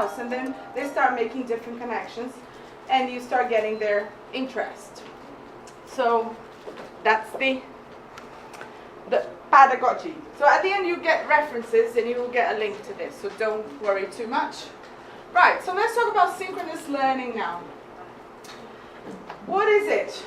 else, and then they start making different connections, and you start getting their interest. So that's the pedagogy. So at the end you get references and you will get a link to this, so don't worry too much. Right, so let's talk about synchronous learning now. What is it?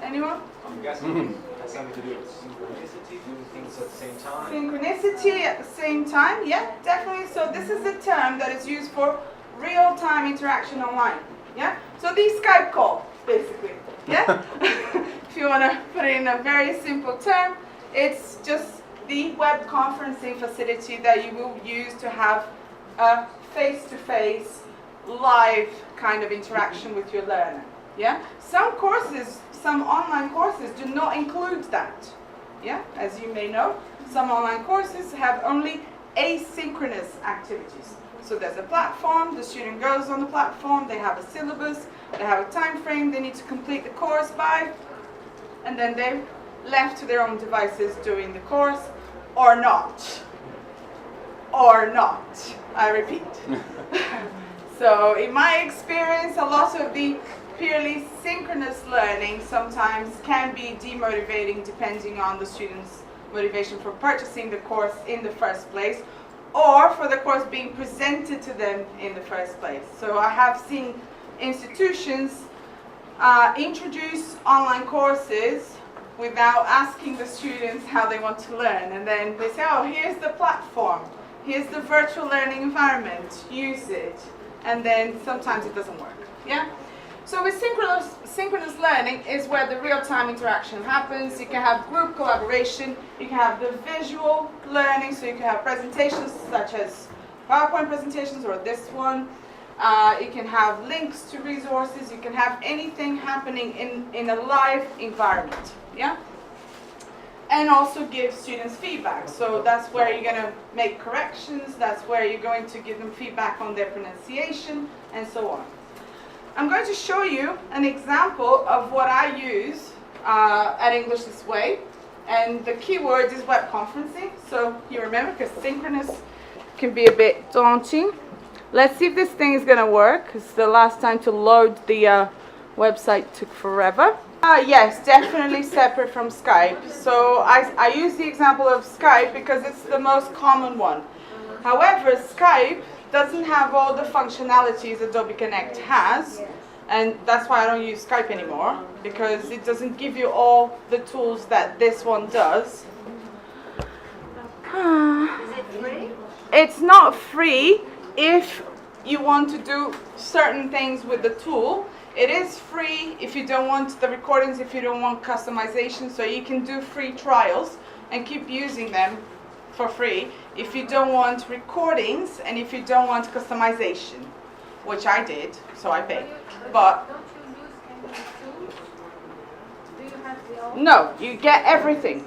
Anyone? I'm guessing it has something to do with synchronicity, doing things at the same time. Synchronicity at the same time, yeah, definitely. So this is a term that is used for real-time interaction online. Yeah, so the Skype call, basically. Yeah, if you want to put it in a very simple term, it's just the web conferencing facility that you will use to have a face-to-face, live kind of interaction with your learner. Yeah, some courses, some online courses do not include that. Yeah, as you may know, some online courses have only asynchronous activities. So there's a platform, the student goes on the platform, they have a syllabus, they have a time frame they need to complete the course by, and then they're left to their own devices doing the course, or not. Or not, I repeat. So in my experience, a lot of the purely synchronous learning sometimes can be demotivating depending on the student's motivation for purchasing the course in the first place, or for the course being presented to them in the first place. So I have seen institutions introduce online courses without asking the students how they want to learn, and then they say, oh, here's the platform, here's the virtual learning environment, use it, and then sometimes it doesn't work. Yeah. So with synchronous learning is where the real-time interaction happens. You can have group collaboration, you can have the visual learning, so you can have presentations such as PowerPoint presentations or this one. You can have links to resources, you can have anything happening in a live environment. Yeah? And also give students feedback. So that's where you're going to make corrections, that's where you're going to give them feedback on their pronunciation, and so on. I'm going to show you an example of what I use at English This Way, and the keyword is web conferencing. So you remember, because synchronous can be a bit daunting. Let's see if this thing is going to work, because the last time to load the website took forever. Yes, definitely separate from Skype. So I use the example of Skype because it's the most common one. However, Skype doesn't have all the functionalities Adobe Connect has, and that's why I don't use Skype anymore, because it doesn't give you all the tools that this one does. Is it free? It's not free if you want to do certain things with the tool. It is free if you don't want the recordings, if you don't want customization, so you can do free trials and keep using them for free if you don't want recordings and if you don't want customization, which I did, so I paid. But don't you use any tools? Do you have the old? no, you get everything.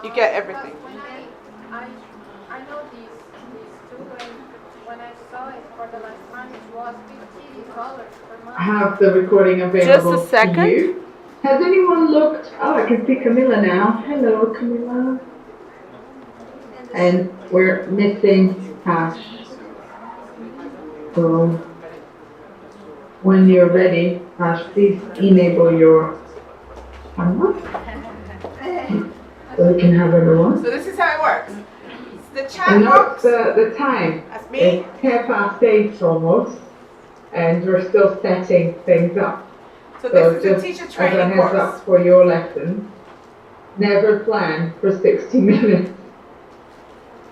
You get everything. I know these two, and when I saw it for the last time, it was $50 per month. I have the recording available. Just a second. To you. Has anyone looked? Oh, I can see Camilla now. Hello, Camilla. And we're missing Tash. So when you're ready, Tash, please enable your camera so we can have everyone. So this is how it works. The chat And box. note the time. That's me. It's 8:10 almost, and we're still setting things up. So this is a just teacher as a training heads course. up for your lesson, never plan for 60 minutes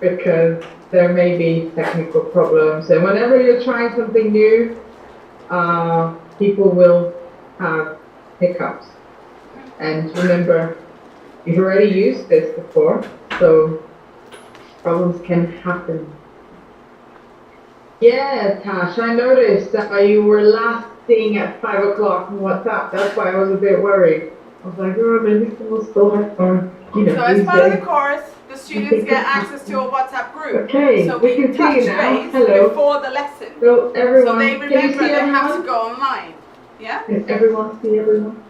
because there may be technical problems, and whenever you're trying something new, people will have hiccups. And remember, you've already used this before, so problems can happen. Yeah, Tash, I noticed that you were last seeing at 5 o'clock on WhatsApp. That's why I was a bit worried. I was like, oh, maybe someone's still have fun. You know, So as part of the days. course, the students get access to a WhatsApp group. Okay, So we we can see touch you now. base Hello. before the lesson. So everyone, So they can you remember see they have to everyone? go online. Yeah? Can everyone see everyone?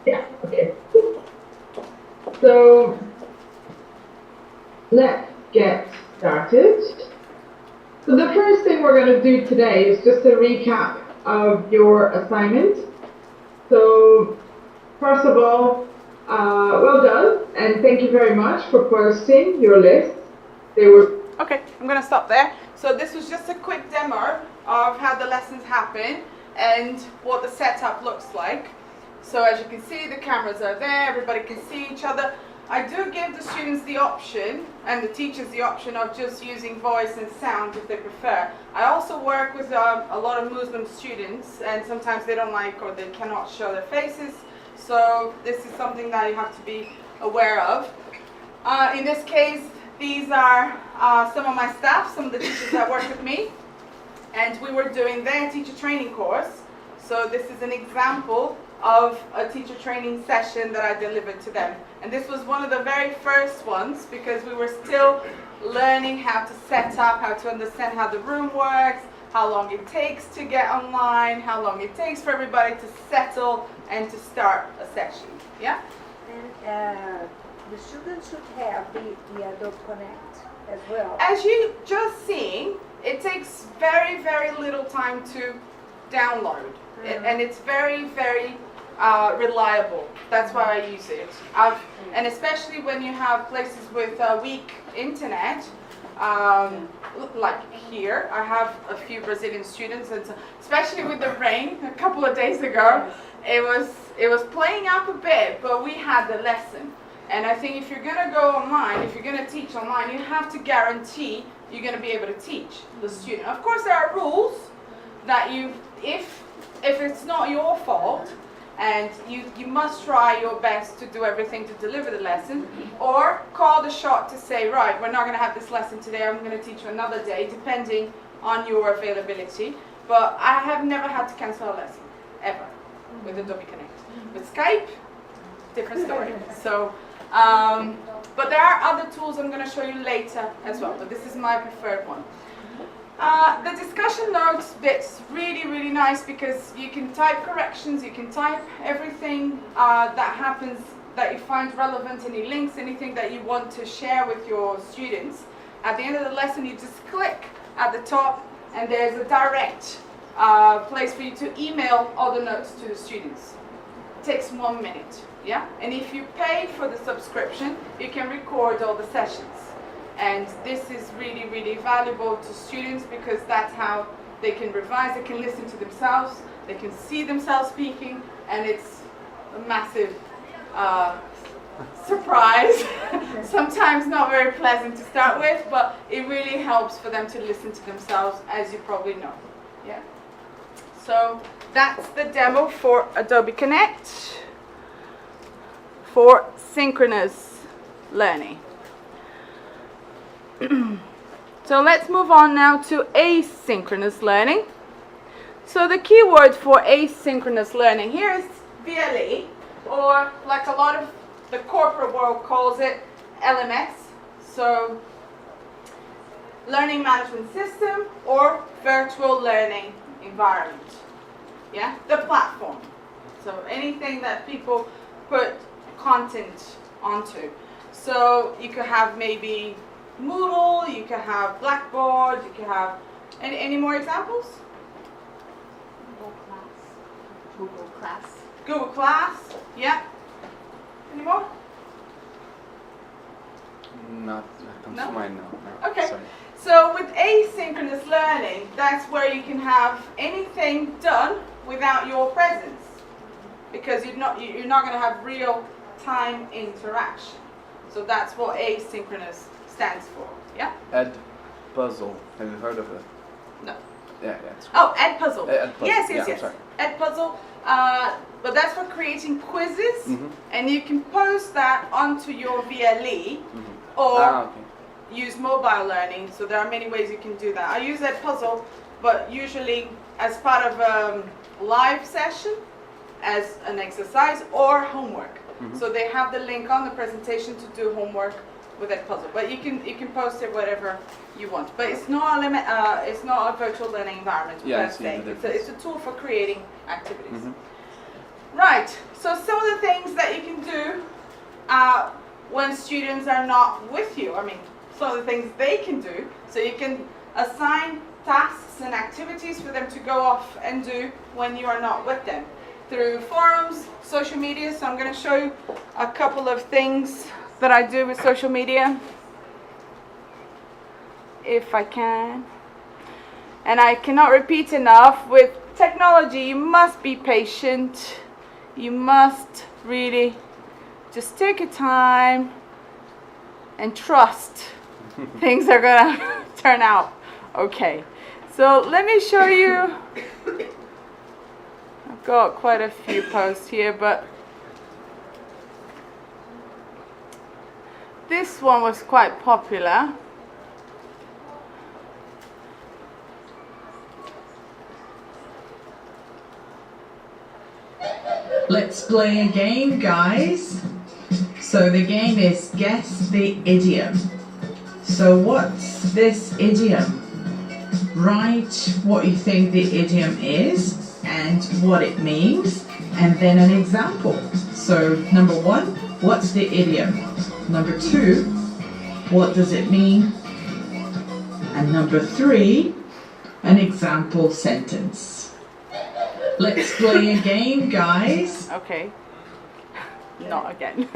Yeah, okay. So let's get started. So the first thing we're going to do today is just a recap of your assignment. So first of all, well done, and thank you very much for posting your lists. They were... Okay, I'm going to stop there. So this was just a quick demo of how the lessons happen and what the setup looks like. So as you can see, the cameras are there, everybody can see each other. I do give the students the option, and the teachers the option, of just using voice and sound if they prefer. I also work with a lot of Muslim students, and sometimes they don't like or they cannot show their faces. So this is something that you have to be aware of. In this case, these are some of my staff, some of the teachers that work with me, and we were doing their teacher training course. So this is an example of a teacher training session that I delivered to them. And this was one of the very first ones because we were still learning how to set up, how to understand how the room works, how long it takes to get online, how long it takes for everybody to settle and to start a session. Yeah? And the students should have the Adobe Connect as well. As you just seen, it takes very, very little time to download. And it's very, very reliable. That's why I use it. And especially when you have places with weak internet, like here, I have a few Brazilian students, and so, especially with the rain a couple of days ago, it was playing up a bit, but we had the lesson. And I think if you're going to go online, if you're going to teach online, you have to guarantee you're going to be able to teach the student. Of course, there are rules that if it's not your fault, and you must try your best to do everything to deliver the lesson, or call the shot to say, right, we're not going to have this lesson today, I'm going to teach you another day, depending on your availability. But I have never had to cancel a lesson, ever, with Adobe Connect. With Skype, different story. So, but there are other tools I'm going to show you later as well, but this is my preferred one. The discussion notes bit's really, really nice because you can type corrections, you can type everything that happens that you find relevant, any links, anything that you want to share with your students. At the end of the lesson, you just click at the top and there's a direct place for you to email all the notes to the students. It takes 1 minute, yeah? And if you pay for the subscription, you can record all the sessions. And this is really, really valuable to students because that's how they can revise, they can listen to themselves, they can see themselves speaking, and it's a massive surprise. Sometimes not very pleasant to start with, but it really helps for them to listen to themselves, as you probably know. Yeah. So that's the demo for Adobe Connect for synchronous learning. So let's move on now to asynchronous learning. So the keyword for asynchronous learning here is VLE, or like a lot of the corporate world calls it, LMS. So learning management system or virtual learning environment. Yeah, the platform. So anything that people put content onto. So you could have maybe Moodle, you can have Blackboard, you can have any more examples? Google Class. Google Class, yeah. Any more? Not that comes No? to mind now. No, Okay. sorry. So with asynchronous learning, that's where you can have anything done without your presence, because you're not going to have real time interaction. So that's what asynchronous stands for. Yeah? Ed Puzzle. Have you heard of it? No. Yeah, it's Oh, Edpuzzle. Edpuzzle. Yes, Yeah, I'm yes. sorry. Edpuzzle. But that's for creating quizzes, Mhm. and you can post that onto your VLE or okay. use mobile learning. So there are many ways you can do that. I use Edpuzzle, but usually as part of a live session, as an exercise or homework. So they have the link on the presentation to do homework with Edpuzzle. But you can post it whatever you want. But it's not a limit. It's not a virtual learning environment. Yeah, I per see se. the It's a tool for creating activities. Mhm. Right. So some of the things that you can do when students are not with you. I mean, some of the things they can do. So you can assign tasks and activities for them to go off and do when you are not with them through forums, social media. So I'm going to show you a couple of things that I do with social media, if I can. And I cannot repeat enough, with technology you must be patient. You must really just take your time and trust things are gonna turn out okay. So let me show you. I've got quite a few posts here, but this one was quite popular. Let's play a game, guys. So the game is guess the idiom. So what's this idiom? Write what you think the idiom is and what it means, and then an example. So number 1, what's the idiom? Number 2, what does it mean? And number 3, an example sentence. Let's play a game, guys. Okay. Not again.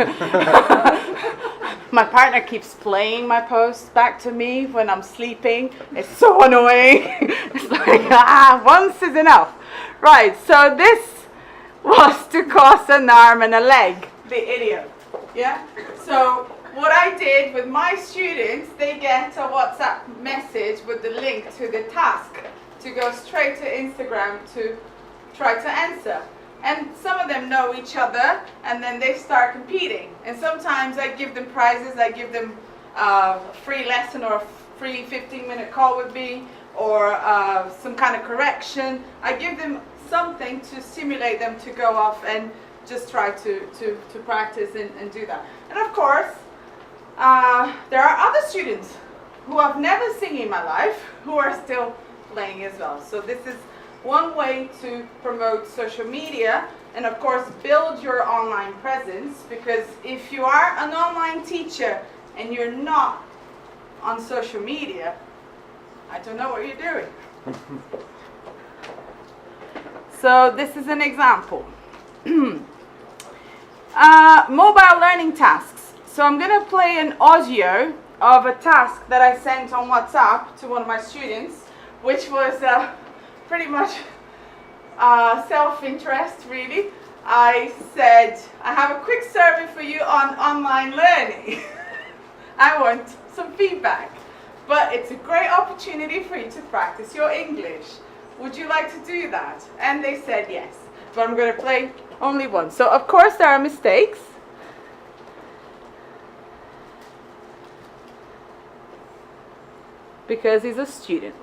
My partner keeps playing my posts back to me when I'm sleeping. It's so annoying. It's like, once is enough. Right, so this was to cross an arm and a leg, the idiom. Yeah? So what I did with my students, they get a WhatsApp message with the link to the task to go straight to Instagram to try to answer. And some of them know each other, and then they start competing. And sometimes I give them prizes. I give them a free lesson or a free 15-minute call with me, or some kind of correction. I give them something to stimulate them to go off and just try to practice and do that. And of course, there are other students who I've never seen in my life who are still playing as well. So this is one way to promote social media, and of course build your online presence, because if you are an online teacher and you're not on social media, I don't know what you're doing. So this is an example. Mobile learning tasks. So I'm going to play an audio of a task that I sent on WhatsApp to one of my students, which was pretty much self-interest, really. I said, I have a quick survey for you on online learning. I want some feedback, but it's a great opportunity for you to practice your English. Would you like to do that? And they said yes, but I'm going to play only one. So of course there are mistakes. Because he's a student.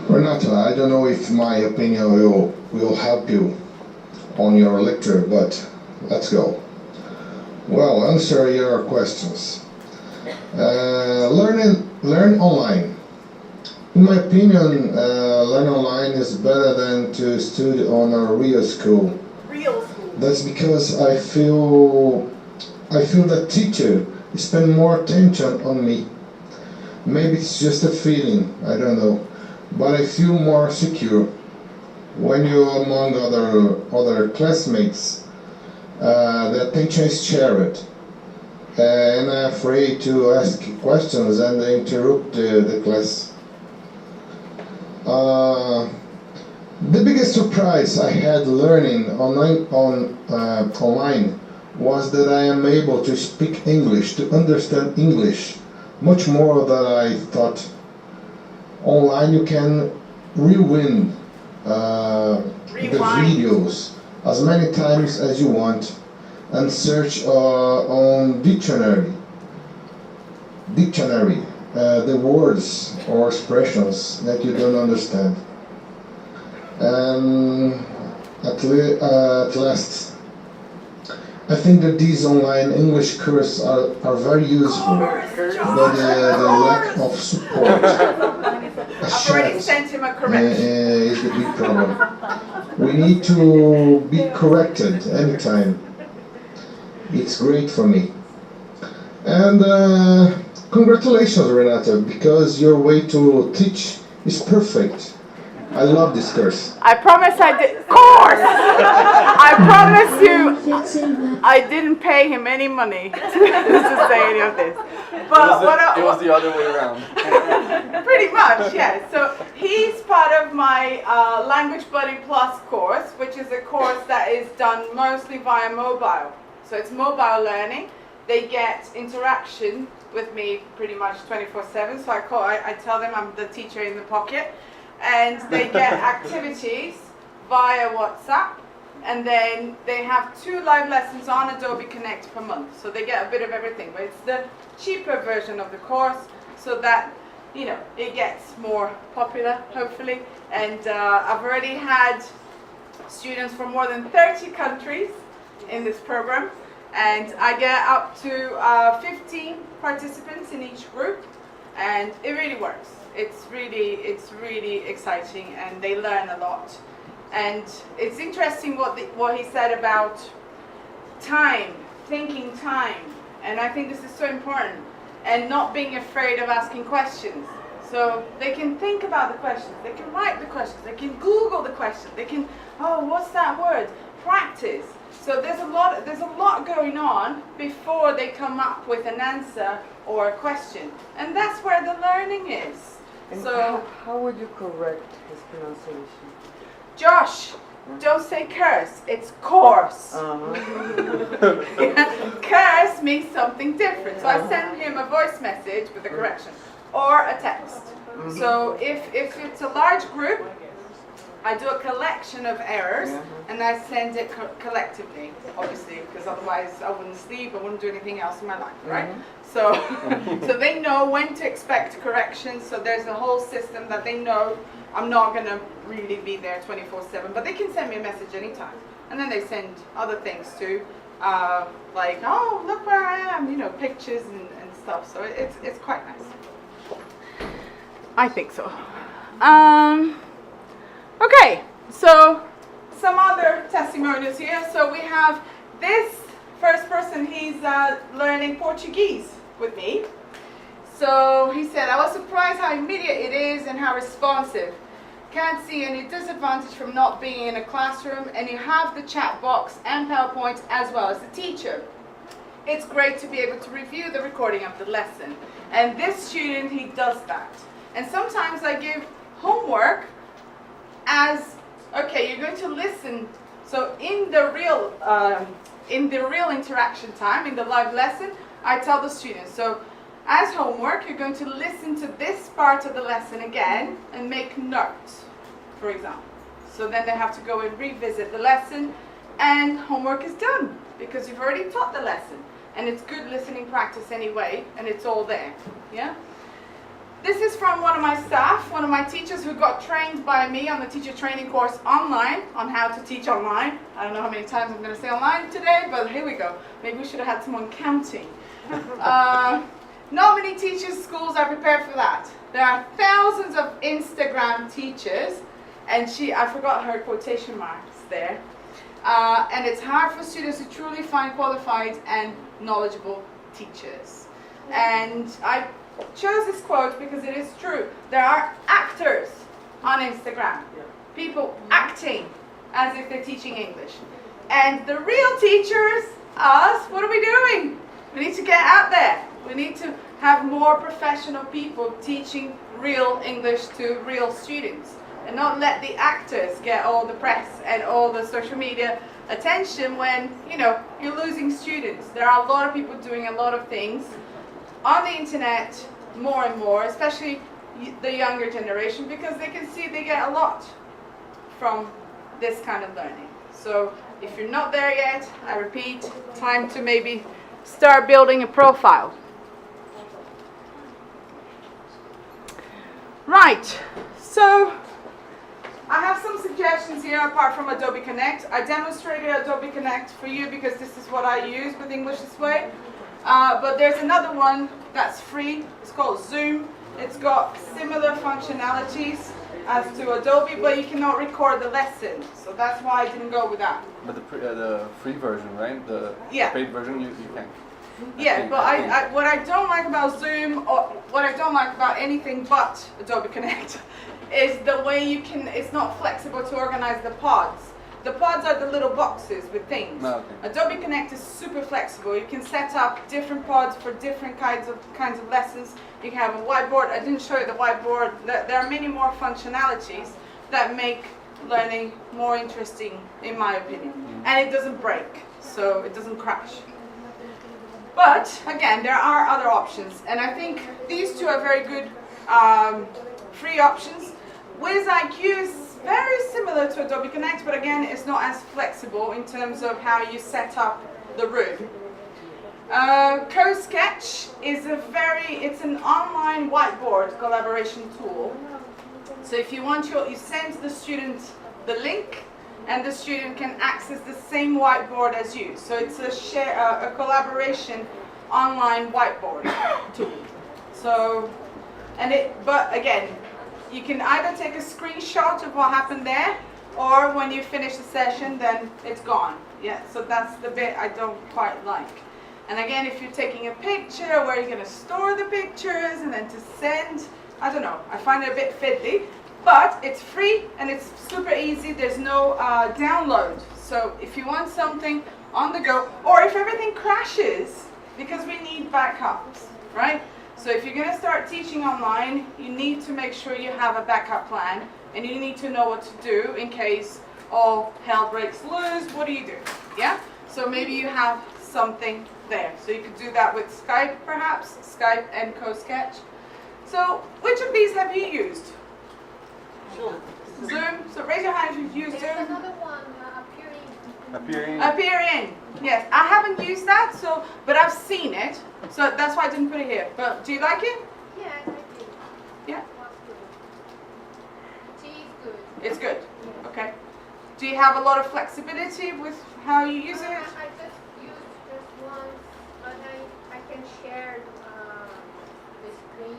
Renata, I don't know if my opinion will help you on your lecture, but let's go. Well, answer your questions. Learn online. In my opinion, learn online is better than to study on a real school. Real school. That's because I feel that teacher spend more attention on me. Maybe it's just a feeling, I don't know. But I feel more secure. When you're among other classmates, the attention is shared. And I'm afraid to ask questions and interrupt the class. The biggest surprise I had learning online was that I am able to speak English, to understand English, much more than I thought. Online you can rewind the videos as many times as you want and search on dictionary the words or expressions that you don't understand. And at last, I think that these online English courses are very useful, but the lack of support I've already sent him a correction. is the big problem. We need to be corrected anytime. It's great for me. And congratulations, Renata, because your way to teach is perfect. I love this course. I promise I did. Course! I promise you, I didn't pay him any money to say any of this. But It was the other way around. pretty much, yeah. So he's part of my Language Buddy Plus course, which is a course that is done mostly via mobile. So it's mobile learning. They get interaction with me pretty much 24/7. So I tell them I'm the teacher in the pocket. And they get activities via WhatsApp, and then they have 2 live lessons on Adobe Connect per month. So they get a bit of everything, but it's the cheaper version of the course, so that, you know, it gets more popular, hopefully. And I've already had students from more than 30 countries in this program, and I get up to 15 participants in each group, and it really works. It's really exciting, and they learn a lot. And it's interesting what he said about time, thinking time, and I think this is so important, and not being afraid of asking questions. So they can think about the questions, they can write the questions, they can Google the questions, they can, oh, what's that word? Practice. So there's a lot going on before they come up with an answer or a question, and that's where the learning is. And So how would you correct his pronunciation? Josh, don't say curse, it's course. Curse means something different. So I send him a voice message with a correction or a text. So if it's a large group, I do a collection of errors and I send it collectively, obviously, because otherwise I wouldn't sleep, I wouldn't do anything else in my life, right? So, so they know when to expect corrections. So there's a whole system that they know I'm not going to really be there 24/7, but they can send me a message anytime. And then they send other things too, like, oh, look where I am, you know, pictures and stuff. So it's quite nice. I think so. Okay, so some other testimonials here. So we have this first person, he's learning Portuguese with me. So he said, I was surprised how immediate it is and how responsive. Can't see any disadvantage from not being in a classroom, and you have the chat box and PowerPoint as well as the teacher. It's great to be able to review the recording of the lesson. And this student, he does that. And sometimes I give homework as, okay, you're going to listen. So in the real interaction time, in the live lesson, I tell the students, so as homework, you're going to listen to this part of the lesson again and make notes, for example. So then they have to go and revisit the lesson, and homework is done because you've already taught the lesson. And it's good listening practice anyway, and it's all there, yeah? This is from one of my staff, one of my teachers who got trained by me on the teacher training course online, on how to teach online. I don't know how many times I'm going to say online today, but here we go. Maybe we should have had someone counting. Not many teachers' schools are prepared for that. There are thousands of Instagram teachers, and I forgot her quotation marks there. And it's hard for students to truly find qualified and knowledgeable teachers. And I chose this quote because it is true. There are actors on Instagram. People acting as if they're teaching English. And the real teachers, us, what are we doing? We need to get out there. We need to have more professional people teaching real English to real students. And not let the actors get all the press and all the social media attention when, you know, you're losing students. There are a lot of people doing a lot of things on the internet more and more, especially the younger generation, because they can see they get a lot from this kind of learning. So if you're not there yet, I repeat, time to maybe start building a profile. Right, so I have some suggestions here apart from Adobe Connect. I demonstrated Adobe Connect for you because this is what I use with English This Way. But there's another one that's free. It's called Zoom. It's got similar functionalities as to Adobe, but you cannot record the lesson. So that's why I didn't go with that. But the free version, right? The paid version, you can. Yeah, but what I don't like about Zoom, or what I don't like about anything but Adobe Connect, is the way it's not flexible to organize the pods. The pods are the little boxes with things. Oh, okay. Adobe Connect is super flexible. You can set up different pods for different kinds of lessons. You can have a whiteboard. I didn't show you the whiteboard. There are many more functionalities that make learning more interesting, in my opinion. And it doesn't break, so it doesn't crash. But again, there are other options, and I think these two are very good free options. WizIQ is very similar to Adobe Connect, but again, it's not as flexible in terms of how you set up the room. CoSketch is it's an online whiteboard collaboration tool. So if you want you send the student the link, and the student can access the same whiteboard as you. So it's a collaboration online whiteboard tool. So, but again, you can either take a screenshot of what happened there, or when you finish the session, then it's gone. Yeah, so that's the bit I don't quite like. And again, if you're taking a picture, where are you going to store the pictures and then to send? I don't know. I find it a bit fiddly. But it's free and it's super easy. There's no download. So if you want something on the go, or if everything crashes, because we need backups, right? So if you're going to start teaching online, you need to make sure you have a backup plan, and you need to know what to do in case all hell breaks loose. What do you do? Yeah? So maybe you have something there. So you could do that with Skype, perhaps, Skype and CoSketch. So which of these have you used? Zoom. So raise your hand if you've used There's Zoom. another one, Appearing. Appearing. Yes, I haven't used that, but I've seen it, so that's why I didn't put it here. But do you like it? Yes, I did. Yeah. T is good. It's good. Okay. Do you have a lot of flexibility with how you use it? I just used this once, but I can share the screen.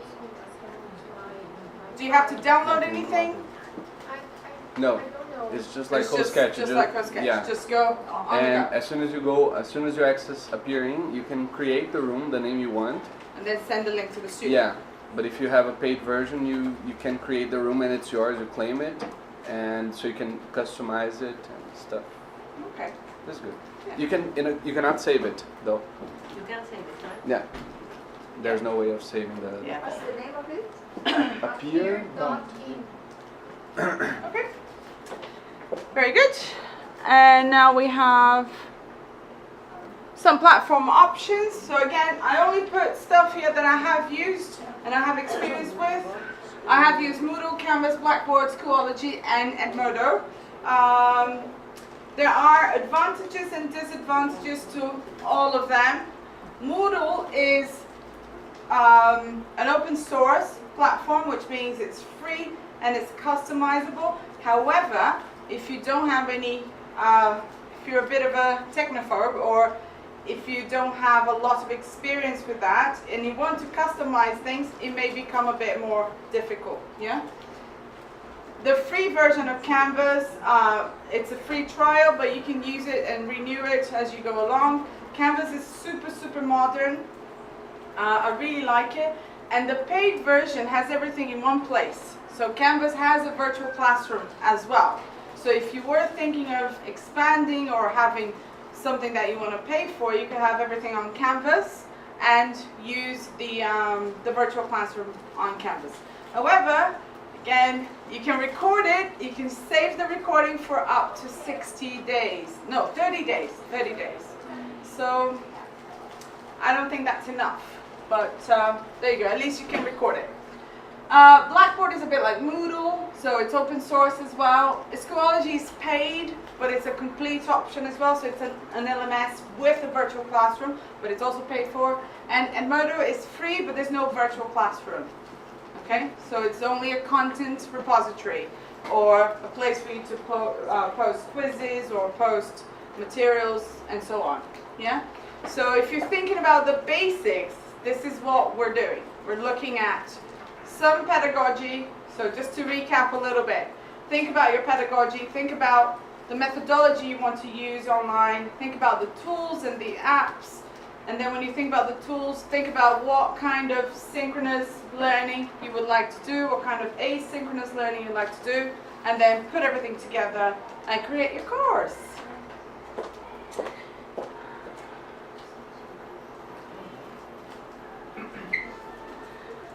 Do you have to download anything? No. I don't know. It's just like It's CoSketch. just like CoSketch. Yeah. Just go on And the go. as soon as you access Appearing, you can create the room, the name you want. And then send the link to the student. Yeah. But if you have a paid version, you can create the room and it's yours. You claim it, and so you can customize it and stuff. Okay. That's good. Yeah. You cannot save it though. You can save it, right? Yeah. There's no way of saving the. Yeah. What's the name of it? Appear. Appear.in. Okay. Very good. And now we have some platform options. So again, I only put stuff here that I have used and I have experience with. I have used Moodle, Canvas, Blackboard, Schoology, and Edmodo. There are advantages and disadvantages to all of them. Moodle is an open source platform, which means it's free and it's customizable. However, if you don't have any, if you're a bit of a technophobe, or if you don't have a lot of experience with that and you want to customize things, it may become a bit more difficult. Yeah. The free version of Canvas, it's a free trial, but you can use it and renew it as you go along. Canvas is super modern. I really like it. And the paid version has everything in one place. So Canvas has a virtual classroom as well. So if you were thinking of expanding or having something that you want to pay for, you can have everything on Canvas and use the virtual classroom on Canvas. However, again, you can record it, you can save the recording for up to 60 days. No, 30 days. 30 days. So I don't think that's enough. But there you go, at least you can record it. Blackboard is a bit like Moodle, so it's open source as well. Schoology is paid, but it's a complete option as well, so it's an LMS with a virtual classroom, but it's also paid for. And Edmodo is free, but there's no virtual classroom. Okay, so it's only a content repository, or a place for you to post quizzes or post materials and so on. Yeah. So if you're thinking about the basics, this is what we're doing. We're looking at some pedagogy. So just to recap a little bit, think about your pedagogy, think about the methodology you want to use online, think about the tools and the apps, And then when you think about the tools, think about what kind of synchronous learning you would like to do, what kind of asynchronous learning you'd like to do, and then put everything together and create your course.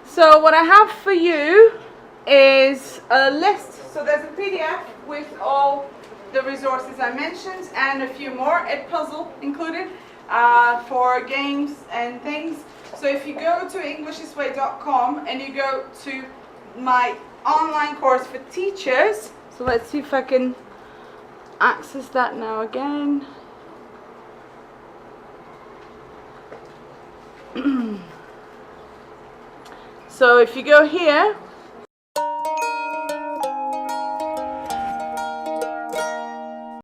So what I have for you is a list. So there's a PDF with all the resources I mentioned and a few more, a puzzle included for games and things. So if you go to englishthisway.com and you go to my online course for teachers, so let's see if I can access that now again. So if you go here,